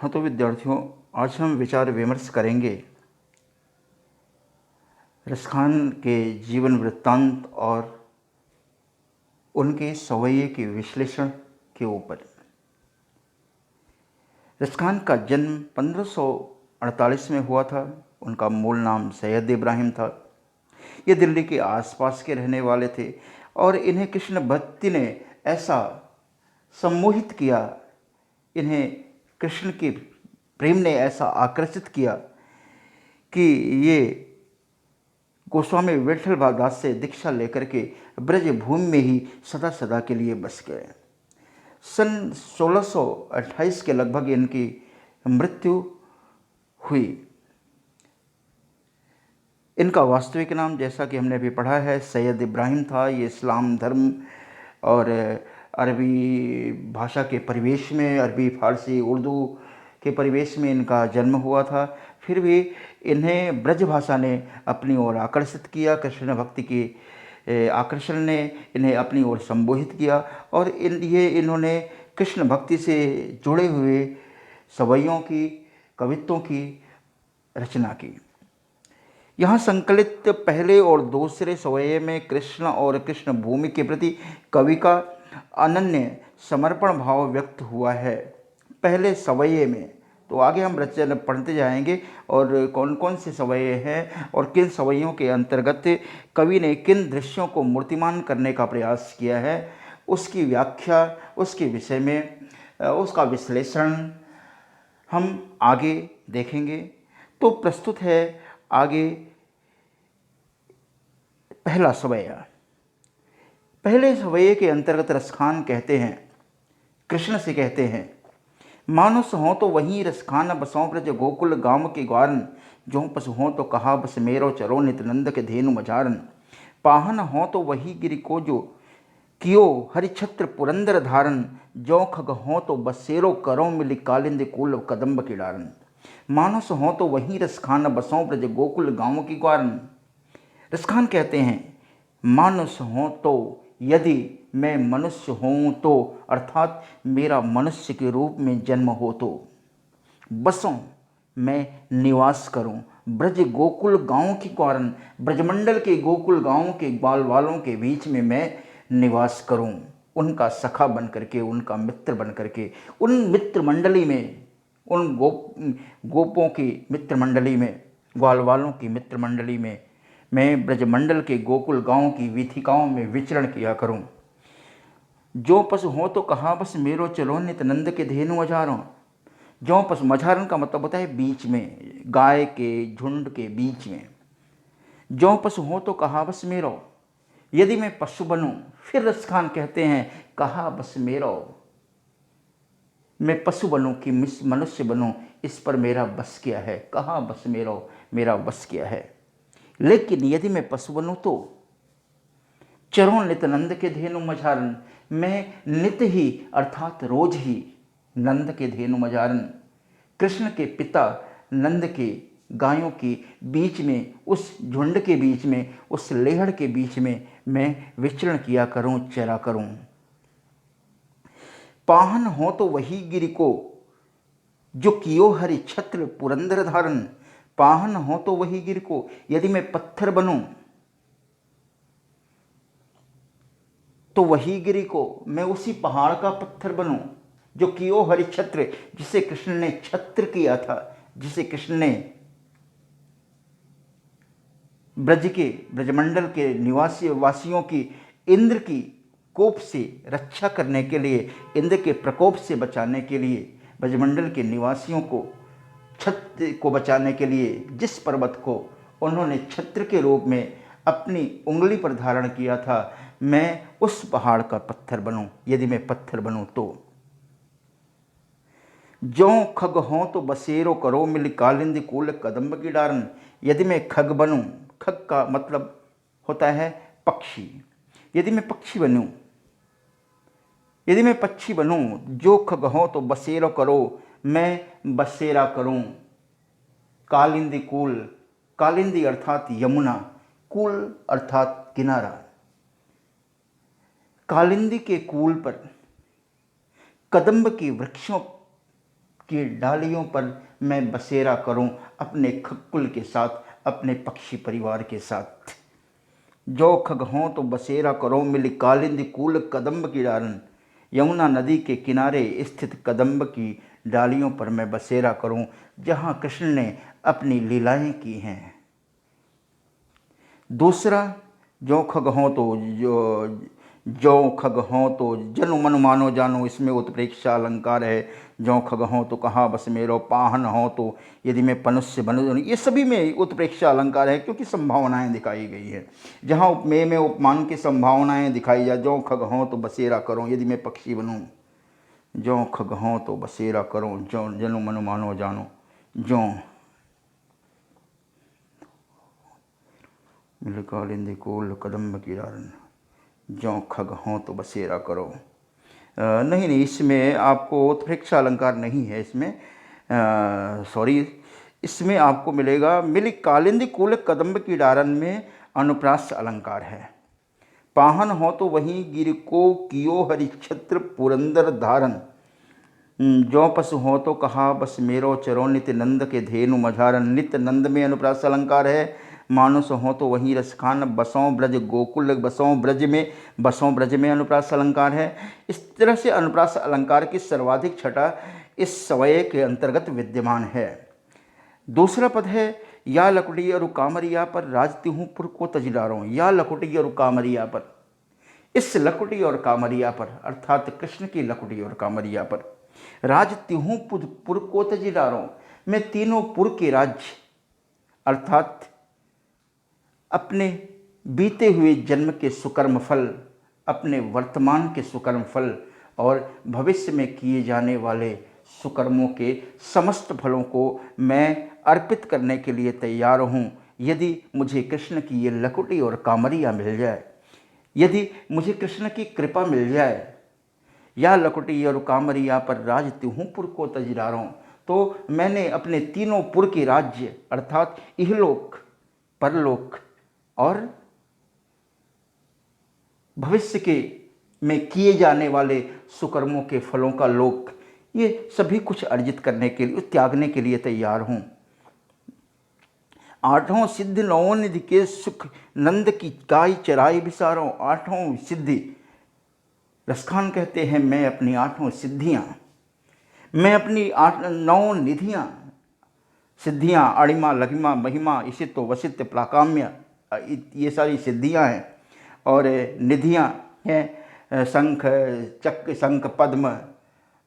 हाँ, तो विद्यार्थियों, आज हम विचार विमर्श करेंगे रसखान के जीवन वृत्तांत और उनके सवैये के विश्लेषण के ऊपर। रसखान का जन्म 1548 में हुआ था। उनका मूल नाम सैयद इब्राहिम था। ये दिल्ली के आसपास के रहने वाले थे और इन्हें कृष्ण भक्ति ने ऐसा सम्मोहित किया, इन्हें कृष्ण के प्रेम ने ऐसा आकर्षित किया कि ये गोस्वामी विठल दास से दीक्षा लेकर के ब्रज भूमि में ही सदा सदा के लिए बस गए। सन 1628 के लगभग इनकी मृत्यु हुई। इनका वास्तविक नाम, जैसा कि हमने अभी पढ़ा है, सैयद इब्राहिम था। ये इस्लाम धर्म और अरबी भाषा के परिवेश में, अरबी फारसी उर्दू के परिवेश में इनका जन्म हुआ था। फिर भी इन्हें ब्रज भाषा ने अपनी ओर आकर्षित किया। कृष्ण भक्ति की आकर्षण ने इन्हें अपनी ओर संबोधित किया और इन्होंने कृष्ण भक्ति से जुड़े हुए सवैयों की, कवित्वों की रचना की। यहाँ संकलित पहले और दूसरे सवैये में कृष्ण और कृष्ण भूमि के प्रति कवि का अनन्य समर्पण भाव व्यक्त हुआ है। पहले सवैये में, तो आगे हम रचना पढ़ते जाएंगे और कौन कौन से सवैये हैं और किन सवैयों के अंतर्गत कवि ने किन दृश्यों को मूर्तिमान करने का प्रयास किया है, उसकी व्याख्या, उसके विषय में उसका विश्लेषण हम आगे देखेंगे। तो प्रस्तुत है आगे पहला सवैया। पहले सवैये के अंतर्गत रसखान कहते हैं, कृष्ण से कहते हैं, मानुस हो तो वहीं रसखान बसों ब्रज गोकुल गाम के ग्वारन, जो पशु हो तो कहा बस मेरो चरो नित नंद के धेनु मझारन। पाहन हो तो वही गिरि को जो कियो हरिछत्र पुरंदर धारन, जो खग हो तो बसेरो करो मिली कालिंद कुल कदम्ब की डारन। मानुस हो तो वहीं रसखान बसों ब्रज गोकुल गाँव की ग्वारन। रसखान कहते हैं, मानुष हो तो, यदि मैं मनुष्य हूँ तो, अर्थात मेरा मनुष्य के रूप में जन्म हो तो, बसों मैं निवास करूं ब्रज गोकुल गांव की ग्वारन, ब्रजमंडल के गोकुल गांव के ग्वाल वालों के बीच में मैं निवास करूं, उनका सखा बन करके, उनका मित्र बन करके, उन मित्र मंडली में, उन गोपों की मित्र मंडली में, ग्वाल वालों की मित्र मंडली में मैं ब्रजमंडल के गोकुल गांव की वीथिकाओं में विचरण किया करूं। जो पशु हो तो कहा बस मेरो चलो नित नंद के धेनु मझारों। जो पशु, मझारन का मतलब होता है बीच में, गाय के झुंड के बीच में। जो पशु हो तो कहा बस मेरो, यदि मैं पशु बनूं, फिर रसखान कहते हैं, कहा बस मेरो, मैं पशु बनूं कि मनुष्य बनूं, इस पर मेरा बस क्या है, कहा बस मेरो, मेरा बस क्या है। लेकिन यदि मैं पशु बनूं तो चरों नित नंद के धेनु मझारन, मैं नित ही अर्थात रोज ही नंद के धेनु मझारन, कृष्ण के पिता नंद के गायों के बीच में, उस झुंड के बीच में, उस लेहड़ के बीच में मैं विचरण किया करूं, चरा करूं। पाहन हो तो वही गिरि को जो कियो हरि छत्र पुरंदर धारन। पाहन हो तो वही गिर को, यदि मैं पत्थर बनूं तो वही गिरी को, मैं उसी पहाड़ का पत्थर बनूं जो कियो हरि छत्र, जिसे कृष्ण ने छत्र किया था, जिसे कृष्ण ने ब्रजमंडल के निवासी वासियों की इंद्र की कोप से रक्षा करने के लिए, इंद्र के प्रकोप से बचाने के लिए, ब्रजमंडल के निवासियों को छत्र को बचाने के लिए जिस पर्वत को उन्होंने छत्र के रूप में अपनी उंगली पर धारण किया था, मैं उस पहाड़ का पत्थर बनूं, यदि मैं पत्थर बनूं तो। जो खग हो तो बसेरो करो मिल कालिंद कूल कदम्ब की डारन, यदि मैं खग बनूं, खग का मतलब होता है पक्षी, यदि मैं पक्षी बनूं, यदि मैं पक्षी बनूं, जो खग हो तो बसेरो करो, मैं बसेरा करूं कालिंदी कूल, कालिंदी अर्थात यमुना, कूल अर्थात किनारा, कालिंदी के कूल पर कदम्ब के वृक्षों की डालियों पर मैं बसेरा करूं अपने खक्कुल के साथ, अपने पक्षी परिवार के साथ। जो खग हों तो बसेरा करो मिली कालिंदी कूल कदम्ब की डालन, यमुना नदी के किनारे स्थित कदम्ब की डालियों पर मैं बसेरा करूं, जहां कृष्ण ने अपनी लीलाएं की हैं। दूसरा, जो खग हों तो जो खग हों तो जनु मनु मानो जानो, इसमें उत्प्रेक्षा अलंकार है। जो खग हों तो कहा बस मेरो, पाहन हो तो यदि मैं पनुष्य बनूं, ये सभी में उत्प्रेक्षा अलंकार है क्योंकि संभावनाएं दिखाई गई है। जहाँ उपमेय में उपमान की संभावनाएं दिखाई जाए, जो खग हों तो बसेरा करो यदि मैं पक्षी बनूं, जो खग हों तो बसेरा करो, जो जनु मनु मानो जानो, जो मिलकालिंदी कोल कदम्ब की डालन, जो खग हों तो बसेरा करो। नहीं नहीं, इसमें आपको उत्प्रेक्षा अलंकार नहीं है, इसमें सॉरी, इसमें आपको मिलेगा मिली कालिंदी कुल कदम्ब की डारन में अनुप्रास अलंकार है। पाहन हो तो वहीं गिर को कियो हरिक्षत्र पुरंदर धारन, जो पशु हो तो कहा बस मेरो चरो नित नंद के धेनु मझारन, नित नंद में अनुप्रास अलंकार है। मानुष हो तो वहीं रसखान, बसों ब्रज गोकुल, बसों ब्रज में अनुप्रास अलंकार है। इस तरह से अनुप्रास अलंकार की सर्वाधिक छटा इस सवय के अंतर्गत विद्यमान है। दूसरा पद है या लकुटी और कामरिया पर राजती हूँ पुर को तजदारों, या लकुटी और कामरिया पर, इस लकुटी और कामरिया पर अर्थात कृष्ण की लकुटी और कामरिया पर राजती हूँ पुर को तजदारों, मैं तीनों पुर के राज्य अर्थात अपने बीते हुए जन्म के सुकर्म फल, अपने वर्तमान के सुकर्म फल और भविष्य में किए जाने वाले सुकर्मों के समस्त फलों को मैं अर्पित करने के लिए तैयार हूँ, यदि मुझे कृष्ण की ये लकुटी और कामरिया मिल जाए, यदि मुझे कृष्ण की कृपा मिल जाए। या लकुटी और कामरिया पर राज तिहूँ पुर को तजदारों, तो मैंने अपने तीनों पुर के राज्य अर्थात इहलोक, परलोक और भविष्य के में किए जाने वाले सुकर्मों के फलों का लोक, ये सभी कुछ अर्जित करने के लिए, त्यागने के लिए तैयार हूँ। आठों सिद्धि नौ निधि के सुख नंद की गाय चराई बिसारों, आठों सिद्धि, रसखान कहते हैं मैं अपनी आठों सिद्धियाँ, मैं अपनी नौ निधियाँ, सिद्धियाँ अणिमा लघिमा महिमा इसितो वसित प्लाकाम्य, ये सारी सिद्धियाँ हैं। और निधियाँ हैं शंख चक्र शंख पद्म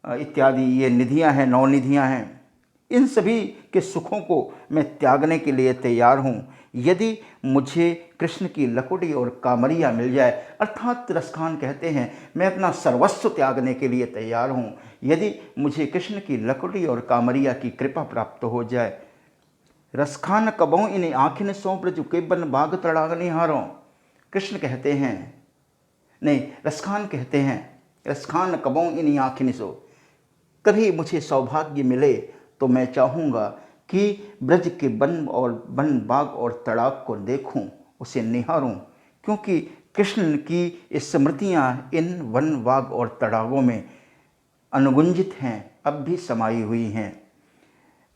इत्यादि, ये निधियाँ हैं, नौ निधियाँ हैं। इन सभी के सुखों को मैं त्यागने के लिए तैयार हूँ, यदि मुझे कृष्ण की लकुटी और कामरिया मिल जाए। अर्थात रसखान कहते हैं मैं अपना सर्वस्व त्यागने के लिए तैयार हूँ, यदि मुझे कृष्ण की लकुटी और कामरिया की कृपा प्राप्त हो जाए। रसखान कबों इन्हें आँखिन सौंप ब्रज के बन बाग तड़ागने हारों, कृष्ण कहते हैं, नहीं रसखान कहते हैं, रसखान कबों इन्हीं आँखिन सो, कभी मुझे सौभाग्य मिले तो मैं चाहूँगा कि ब्रज के वन बाग और तड़ाग को देखूं, उसे निहारूं, क्योंकि कृष्ण की स्मृतियाँ इन वन बाग और तड़ागों में अनुगुंजित हैं, अब भी समाई हुई हैं।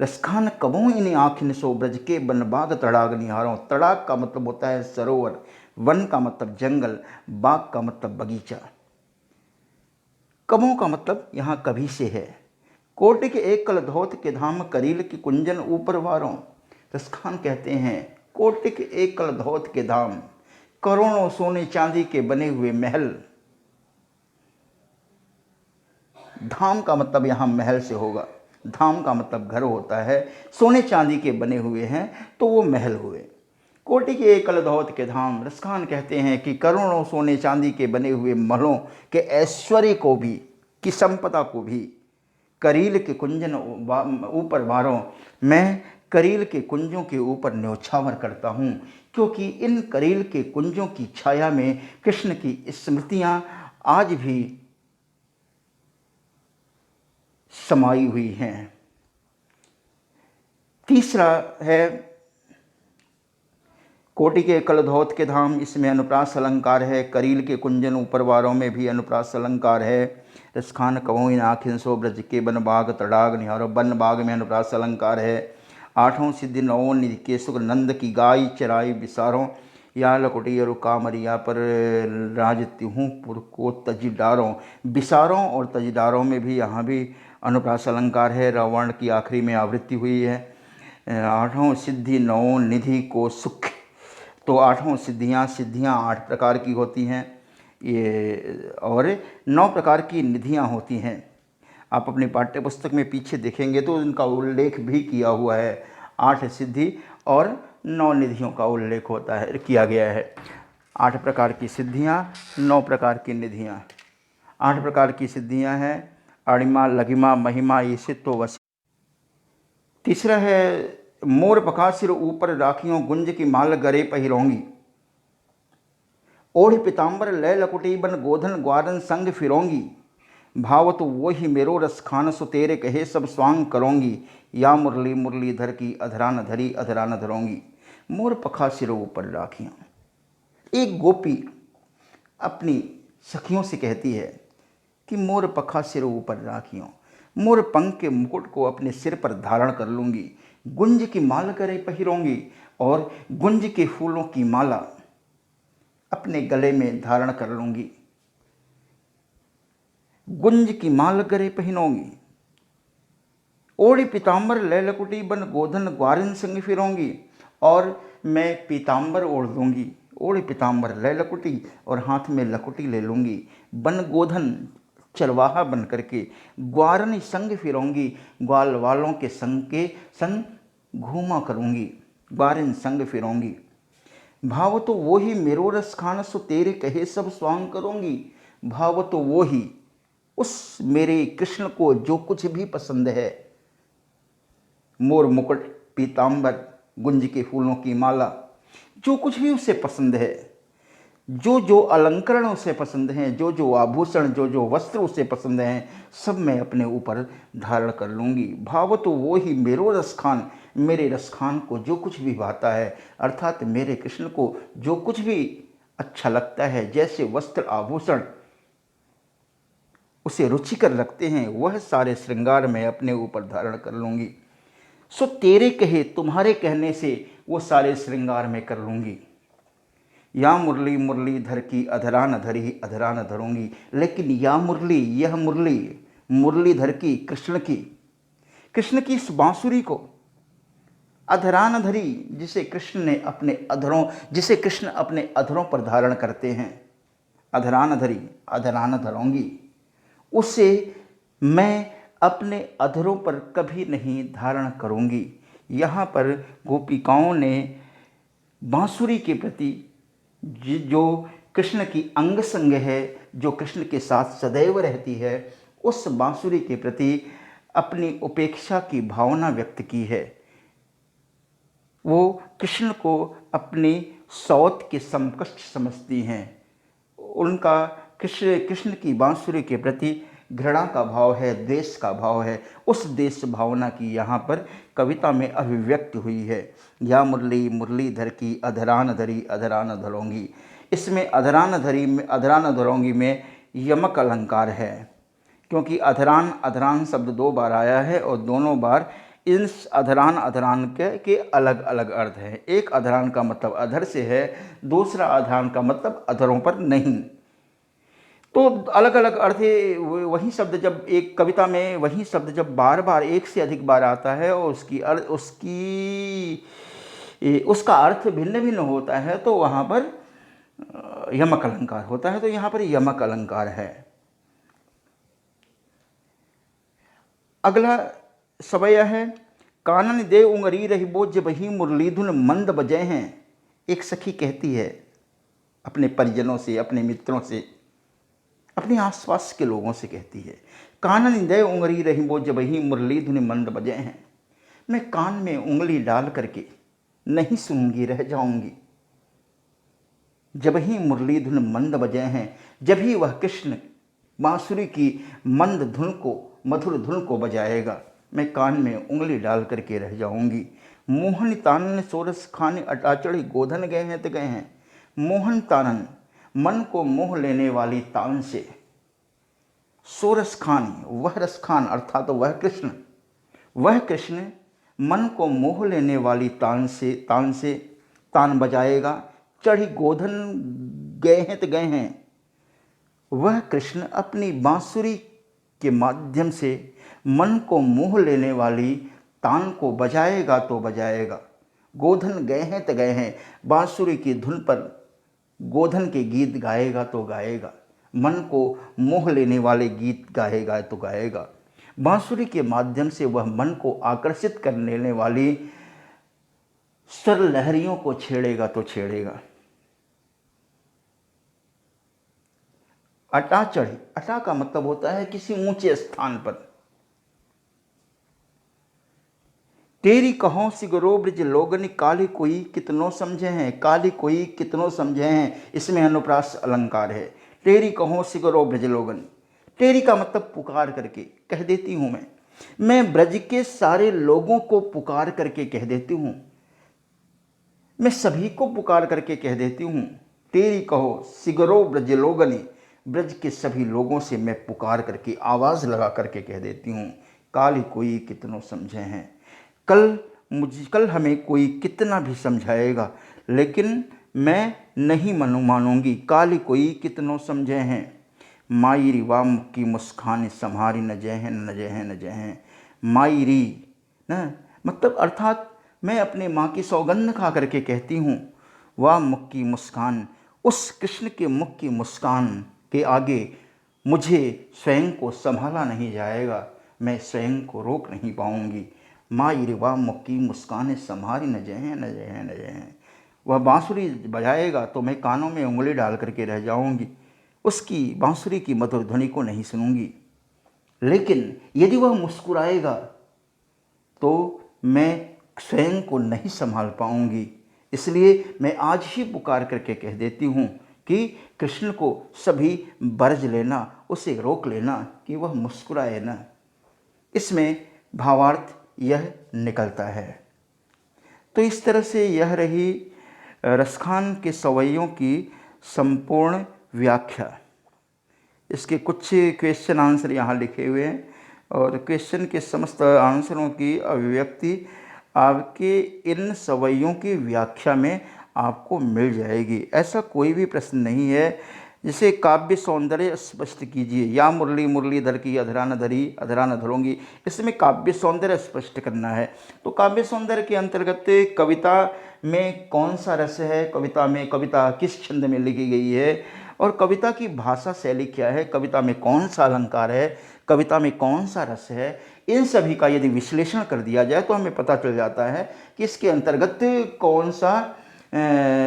रसखान कबों इन्हीं आँखिन सो ब्रज के वन बाग तड़ाग निहारों। तड़ाग का मतलब होता है सरोवर, वन का मतलब जंगल, बाग का मतलब बगीचा, कबों का मतलब यहाँ कभी से है। कोटि के एक कल धोत के धाम करील की कुंजन ऊपर वारों, रसखान कहते हैं कोटि के एक कल धोत के धाम, करोड़ों सोने चांदी के बने हुए महल, धाम का मतलब यहाँ महल से होगा, धाम का मतलब घर होता है, सोने चांदी के बने हुए हैं तो वो महल हुए। कोटि के एक कल धोत के धाम, रसखान कहते हैं कि करोड़ों सोने चांदी के बने हुए महलों के ऐश्वर्य को भी, की संपदा को भी, करील के कुंजन ऊपर वारों, मैं करील के कुंजों के ऊपर न्योछावर करता हूँ, क्योंकि इन करील के कुंजों की छाया में कृष्ण की स्मृतियाँ आज भी समाई हुई हैं। तीसरा है कोटि के कलधौत के धाम, इसमें अनुप्रास अलंकार है। करील के कुंजन ऊपर वारों में भी अनुप्रास अलंकार है। रसखान कवों इन आखिन सो ब्रज के बन बाग तड़ाग निहारो, बन बाग में अनुप्रास अलंकार है। आठों सिद्धि नवों निधि के सुख, नंद की गाय चराई बिसारों, या लकुटी और कामरिया पर राजत्यूँ पुर को तजडारों। बिसारों और तजदारों में भी यहाँ भी अनुप्रास अलंकार है। रावण की आखिरी में आवृत्ति हुई है। आठों सिद्धि नवों निधि को सुख, तो आठों सिद्धियाँ 8 प्रकार की होती हैं ये, और 9 प्रकार की निधियाँ होती हैं। आप अपनी पाठ्य पुस्तक में पीछे देखेंगे तो इनका उल्लेख भी किया हुआ है। 8 सिद्धि और 9 निधियों का उल्लेख होता है, किया गया है। 8 प्रकार की सिद्धियाँ, 9 प्रकार की निधियाँ। 8 प्रकार की सिद्धियाँ हैं अणिमा, लघिमा, महिमा, ईशित्व, वसी। तीसरा है मोर पखा सिर ऊपर राखियों, गुंज की माल गरे पहिरोंगी। ओढ़ पीताम्बर लय लकुटी, बन गोधन ग्वारन संग फिरोंगी। भाव तो वो ही मेरो रस खान, सो तेरे कहे सब स्वांग करोंगी। या मुरली मुरलीधर की अधरा न धरी, अधरा न धरोंगी। मोर पखा सिर ऊपर राखियाँ। एक गोपी अपनी सखियों से कहती है कि मोर पखा सिर ऊपर राखियों, मोर पंख के मुकुट को अपने सिर पर धारण कर लूँगी। गुंज की माला करे पहिरोंगी, और गुंज के फूलों की माला अपने गले में धारण कर लूँगी। गुंज की माल करे पहनोंगी। ओढ़ी पीताम्बर लय लकुटी, बन गोधन ग्वारिन संग फिरोंगी। और मैं पीताम्बर ओढ़ लूँगी, ओढ़ी पीताम्बर लय लकुटी, और हाथ में लकुटी ले लूँगी। बन गोधन, चरवाहा बन करके, ग्वारन संग फिरोंगी, ग्वाल वालों के संग घूमा करूँगी। ग्वारिन संग फिरोंगी। भाव तो वो ही मेरो रस खान, सो तेरे कहे सब स्वांग करूँगी। भाव तो वो ही, उस मेरे कृष्ण को जो कुछ भी पसंद है, मोर मुकुट, पीताम्बर, गुंज के फूलों की माला, जो कुछ भी उसे पसंद है, जो जो अलंकरण उसे पसंद हैं, जो जो आभूषण, जो जो वस्त्र उसे पसंद हैं, सब मैं अपने ऊपर धारण कर लूँगी। भाव तो वो ही मेरो रसखान, मेरे रसखान को जो कुछ भी भाता है, अर्थात मेरे कृष्ण को जो कुछ भी अच्छा लगता है, जैसे वस्त्र आभूषण उसे रुचिकर लगते हैं, वह सारे श्रृंगार मैं अपने ऊपर धारण कर लूँगी। सो तेरे कहे, तुम्हारे कहने से वो सारे श्रृंगार मैं कर लूँगी। या मुरली मुरलीधर की अधरा न धरी, अधरा न धरूंगी। लेकिन या मुरली, यह मुरली मुरलीधर की, कृष्ण की इस बांसुरी को अधरा न धरी, जिसे कृष्ण अपने अधरों पर धारण करते हैं। अधरा न धरी, अधरा न धरूंगी, उसे मैं अपने अधरों पर कभी नहीं धारण करूंगी। यहाँ पर गोपिकाओं ने बांसुरी के प्रति, जो कृष्ण की अंग संग है, जो कृष्ण के साथ सदैव रहती है, उस बांसुरी के प्रति अपनी उपेक्षा की भावना व्यक्त की है। वो कृष्ण को अपनी सौत के समकक्ष समझती हैं। उनका कृष्ण की बांसुरी के प्रति घृणा का भाव है, द्वेष का भाव है। उस देश भावना की यहाँ पर कविता में अभिव्यक्ति हुई है। या मुरली मुरलीधर की अधरान धरी, अधरान धरोंगी। इसमें अधरान धरोंगी में यमक अलंकार है, क्योंकि अधरान शब्द 2 बार आया है, और दोनों बार इस अधरान के अलग अलग अर्थ हैं। एक अधरान का मतलब अधर से है, दूसरा अधरान का मतलब अधरों पर नहीं। तो अलग अलग अर्थ है। वही शब्द जब एक कविता में वही शब्द जब बार बार, एक से अधिक बार आता है, और उसका अर्थ भिन्न भिन्न होता है, तो वहाँ पर यमक अलंकार होता है। तो यहाँ पर यमक अलंकार है। अगला सवय है कानन दे उंगरी रही बोझ, बही मुरली धुन मंद बजे हैं। एक सखी कहती है अपने परिजनों से, अपने मित्रों से, अपने आसपास के लोगों से कहती है, कानन दे उंगली रही बोझ, बही मुरली धुन मंद बजे हैं। मैं कान में उंगली डाल करके नहीं सुनूंगी, रह जाऊंगी। जब ही मुरली धुन मंद बजे हैं, जब ही वह कृष्ण बांसुरी की मंद धुन को, मधुर धुन को बजाएगा, मैं कान में उंगली डाल करके रह जाऊंगी। मोहन तानन सोरस खान अटाचढ़ी गोधन गए हैं तो गए हैं। मोहन तानन, मन को मोह लेने वाली तान से, सोरस खान, वह रस खान अर्थात तो वह कृष्ण मन को मोह लेने वाली तान से तान बजाएगा। चढ़ी गोधन गए हैं तो गए हैं। वह कृष्ण अपनी बांसुरी के माध्यम से मन को मोह लेने वाली तान को बजाएगा तो बजाएगा। गोधन गए हैं तो गए हैं, बांसुरी की धुन पर गोधन के गीत गाएगा तो गाएगा। मन को मोह लेने वाले गीत गाएगा तो गाएगा। बांसुरी के माध्यम से वह मन को आकर्षित करने वाली स्वर लहरियों को छेड़ेगा तो छेड़ेगा। अटा चढ़ी, अटा का मतलब होता है किसी ऊंचे स्थान पर। तेरी कहो सिगरो ब्रज लोगन, काली कोई कितनो समझे हैं, काली कोई कितनो समझे हैं, इसमें अनुप्रास अलंकार है। तेरी कहो सिगरो ब्रज लोगन, तेरी का मतलब पुकार करके कह देती हूँ मैं ब्रज के सारे लोगों को पुकार करके कह देती हूँ, मैं सभी को पुकार करके कह देती हूँ। तेरी कहो सिगरो ब्रज लोगनी, ब्रज के सभी लोगों से मैं पुकार करके आवाज़ लगा करके कह देती हूँ, काली कोई कितनों समझे हैं। कल हमें कोई कितना भी समझाएगा लेकिन मैं नहीं मानूंगी, काली कोई कितनों समझे हैं। मायरी वाम की मुस्कान संहारी न जय हैं न जय हैं न जय हैं। मायरी न मतलब अर्थात मैं अपने माँ की सौगंध खा करके कहती हूँ, वाह मुख की मुस्कान, उस कृष्ण के मुख की मुस्कान के आगे मुझे स्वयं को संभाला नहीं जाएगा, मैं स्वयं को रोक नहीं पाऊंगी। माँ इरवा मुख की मुस्कान संभारी न जय हैं न जय हैं न जय हैं। वह बांसुरी बजाएगा तो मैं कानों में उंगली डाल करके रह जाऊंगी, उसकी बांसुरी की मधुर ध्वनि को नहीं सुनूंगी। लेकिन यदि वह मुस्कुराएगा तो मैं स्वयं को नहीं संभाल पाऊंगी। इसलिए मैं आज ही पुकार करके कह देती हूँ कि कृष्ण को सभी बरज लेना, उसे रोक लेना कि वह मुस्कुराए न। इसमें भावार्थ यह निकलता है। तो इस तरह से यह रही रसखान के सवैयों की संपूर्ण व्याख्या। इसके कुछ क्वेश्चन आंसर यहाँ लिखे हुए हैं और क्वेश्चन के समस्त आंसरों की अभिव्यक्ति आपके इन सवैयों की व्याख्या में आपको मिल जाएगी। ऐसा कोई भी प्रश्न नहीं है जिसे काव्य सौंदर्य स्पष्ट कीजिए, या मुरली मुरलीधर की अधरा न धरी अधरा न धरूंगी, इसमें काव्य सौंदर्य स्पष्ट करना है। तो काव्य सौंदर्य के अंतर्गत कविता में कौन सा रस है, कविता किस छंद में लिखी गई है और कविता की भाषा शैली क्या है, कविता में कौन सा अलंकार है, कविता में कौन सा रस है, इन सभी का यदि विश्लेषण कर दिया जाए तो हमें पता चल जाता है कि इसके अंतर्गत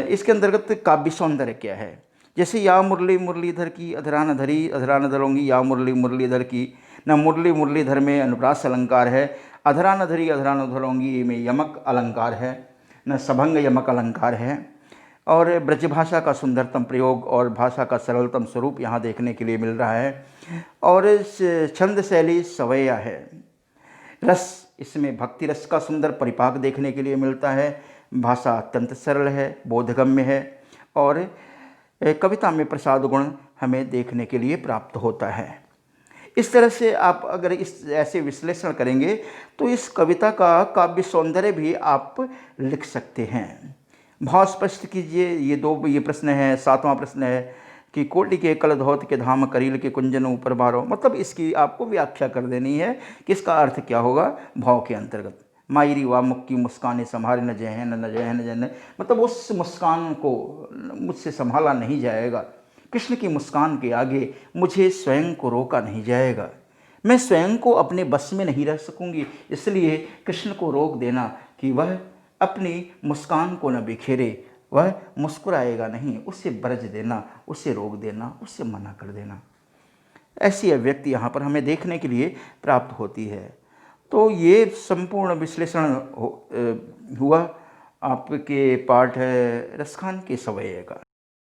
इसके अंतर्गत काव्य सौंदर्य क्या है। जैसे या मुरली मुरलीधर की अधरा न धरी अधरा न धरूंगी, या मुरली मुरलीधर की, न मुरली मुरलीधर में अनुप्रास अलंकार है, अधरा न धरी अधरा न धरूंगी में यमक अलंकार है, न सभंग यमक अलंकार है। और ब्रजभाषा का सुंदरतम प्रयोग और भाषा का सरलतम स्वरूप यहाँ देखने के लिए मिल रहा है। और छंद शैली सवैया है। रस, इसमें भक्ति रस का सुंदर परिपाक देखने के लिए मिलता है। भाषा अत्यंत सरल है, बोधगम्य है और कविता में प्रसाद गुण हमें देखने के लिए प्राप्त होता है। इस तरह से आप अगर इस ऐसे विश्लेषण करेंगे तो इस कविता का काव्य सौंदर्य भी आप लिख सकते हैं। भाव स्पष्ट कीजिए, ये प्रश्न है। 7वां प्रश्न है कि कोटि के कल धौत के धाम करील के कुंजन ऊपर बारो, मतलब इसकी आपको व्याख्या कर देनी है कि इसका अर्थ क्या होगा भाव के अंतर्गत। मायरी वा मुख की मुस्कान संभाले न जय है न जय है न जय, मतलब उस मुस्कान को मुझसे संभाला नहीं जाएगा। कृष्ण की मुस्कान के आगे मुझे स्वयं को रोका नहीं जाएगा, मैं स्वयं को अपने बस में नहीं रह सकूंगी। इसलिए कृष्ण को रोक देना कि वह अपनी मुस्कान को न बिखेरे, वह मुस्कुराएगा नहीं, उसे बरज देना, उसे रोक देना, उसे मना कर देना। ऐसी अभिव्यक्ति यहाँ पर हमें देखने के लिए प्राप्त होती है। तो ये संपूर्ण विश्लेषण हुआ आपके पाठ है रसखान के सवैये का।